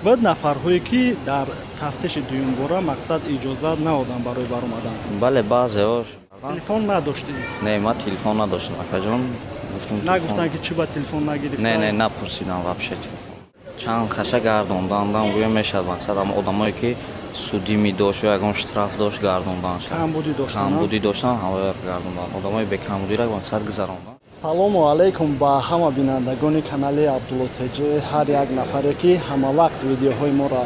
баъд нафарҳое ки дар тафтиши дуюмбора мақсад иҷозат наоданд барои баромадан. бале баъзеҳош Телефон надоштӣ? не, ман телефон надоштам акаҷон. Гуфтам Нагуфтанд ки чӣ ба телефон нагирифта? не напурсидам вообще телефон. Чанд хаша гардондандам гӯё мешавад мақсад ама одамое ки судӣ медошт ё ягон штраф дошт гардондан. Камбудӣ доштанд? Камбудӣ доштан ҳамаёро гардондан. Одамои бекамбудиро мақсад гузарондан. салому алайкум ба ҳама бинандагони канали Абдулло Теҷи. Ҳар як нафаре ки ҳамавақт видеоҳои моро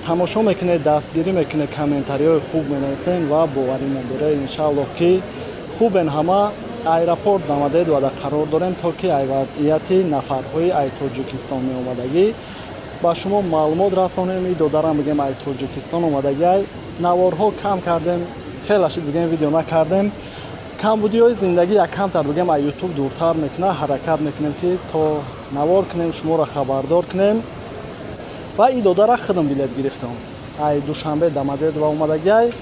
тамошо мекунед, дастгирӣ мекунед, комментариҳои хуб менависед ва боварӣ медоред иншааллоҳ ки хубен ҳама. Аэропорт намадед ва дар қарор дорем то ки ай вазъияти нафарҳои ай Тоҷикистон меомадагӣ ба шумо маълумот расонем. Идо дарам бигем ай Тоҷикистон омадаги ай наворҳо кам кардем, хеле шид бигем видео накардем. камбудиҳои зиндагӣ як камтар бигем ай ютуб дуртар мекуна, ҳаракат мекунем ки то навор кунем, шуморо хабардор кунем. ва идо дара худам билет гирифтам. Ай душанбе дамадед ва омадаги ай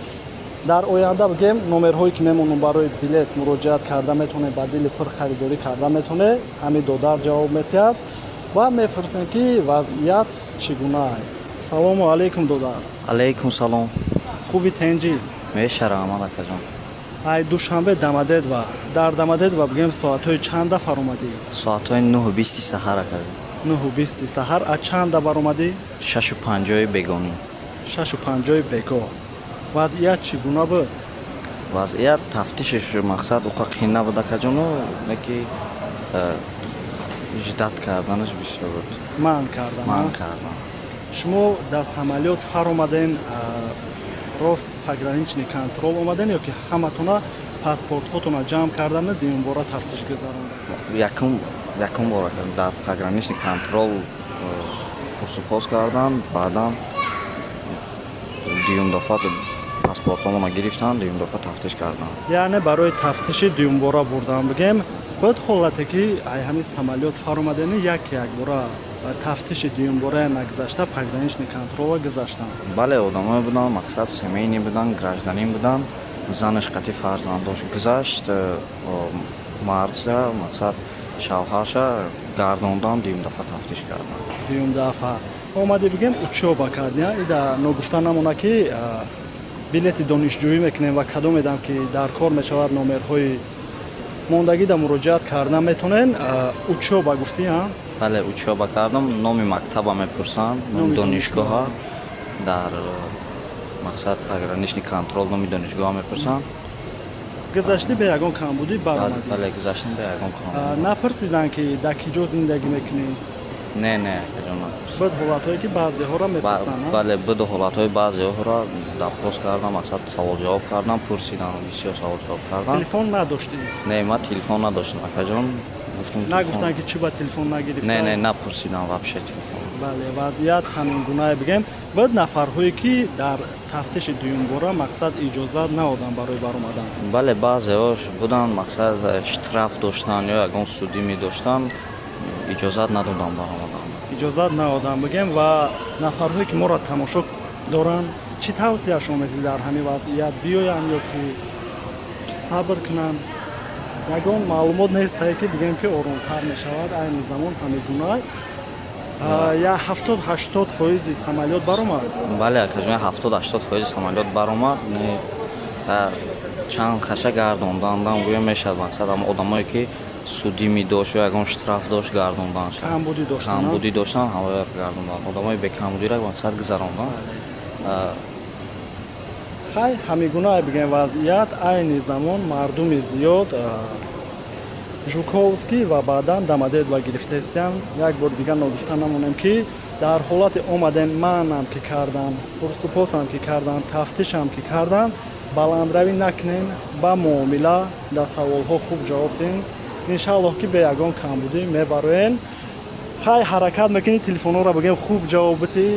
дар оянда бигем номерҳое ки мемонам барои билет муроҷиат карда метавонед, ба дили пур харидорӣ карда метавонед. Ҳамин додар ҷавоб метиҳад ва мепурсем ки вазъият чӣ гуна ай. Салому алайкум додар. Алейкум салом. Хуби тенҷӣ? Мешарамад акаҷон. Ай душанбе дамадед ва дар дамадед ва бигем соатҳои чанд дафар омадӣ? Соатҳои 9:20 саҳар акаҷон. 9:20 саҳар. Аз чанд дафар омадӣ? 6:50 бегонӣ. 6:50 бегоҳ. Вазъият чӣ гуна буд? Вазъият тафтишиш мақсад уқа қин набуд акаҷону ки жиддат карданаш бисёр буд. Манъ кардан? Манъ кардан. шумо дар самолёт фар омаден, рост пограничный контрол омаден ё ки ҳаматона паспортҳотона ҷамъ кардану дуюмбора тафтиш гузарондед? Якум бора дар пограничный контрол пурсупос кардан, баъдан дуюм дафъа паспортҳомона гирифтан, дуюм дафъа тафтиш кардан. Яъне барои тафтиши дуюмбора бурдан бигем. буд ҳолате ки ай ҳамин самолёт фар омадени як бора тафтиши дуюмбора нагузашта пограничный контролро гузаштанд? бале одамое будан, мақсад семейни будан, гражданин будан. Занаш қати фарзандош гузашт, мардша мақсад шавҳарша гардондан, дуюм дафъа тафтиш кардан. Дуюм дафъа омади бигем учёба кардия? Ида ногуфта намона ки билети донишҷӯӣ мекунем ва кадом медам ки дар кор мешавад номерҳои мондагида муроҷиат карда метавонен. Учёба гуфтия? бале учёба кардам, номи мактаба мепурсанд, номи донишгоҳа. Дар мақсад пограничный контрол номи донишгоҳа мепурсанд. гузашти бе ягон камбудӣ баромадӣ? бале гузаштам бе ягон кам. Напурсиданд ки дар ки ҷо зиндагӣ мекунӣ? не акаҷон напурсидам. буд ҳолатҳое ки баъзеҳоро мепурсанд? бале буду ҳолатҳои баъзеҳоро допус кардам, мақсад савол-ҷавоб кардам, пурсидам, бисёр савол-ҷавоб кардам. Телефон надоштӣ? не, ман телефон надоштам акаҷон. Гуфтам нагуфтанд ки чӣ ба телефон нагирифта? не напурсидам вообще телефон. бале вазъият ҳамин гунае бигем. буд нафарҳое ки дар тафтиши дуюмбора мақсад иҷозат наоданд барои баромадан? бале баъзеҳош будан, мақсад штраф доштан ё ягон судӣ медоштан, иҷозат надоданд баромадан. иҷозат наоданд бигем. ва нафарҳое ки моро тамошо доранд чӣ тавсияшон медиҳед дар ҳамин вазъият? биёянд ё ки сабр кунанд? ягон маълумот нестае ки бигем ки оромтар мешавад айни замон ҳамин гуна? я 70-80% самолёт баромад? бале акаҷон 70-80% самолёт баромад. чанд хаша гардондандам гӯё мешавад мақсад ама одамое ки судӣ медошт ё ягон штраф дошт гардондан. камбудӣ доштан ҳамаёро гардондан. одамои бекамбудиро мақсад гузарондан. хай ҳамин гуна бигем вазъият айни замон мардуми зиёд Жуковский ва баъдан дамадед ва гирифтестиям. як бор дигар ногуфта намонем ки дар ҳолати омаден манъам ки кардан, пурсупосам ки кардан, тафтишам ки кардан, баландравӣ накунем, ба муомила дар саволҳо хуб ҷавоб диҳем. иншааллоҳ ки бе ягон камбудӣ мебароен. хай ҳаракат мекунӣ, телефонҳоро бигем хуб ҷавоб бидӣ.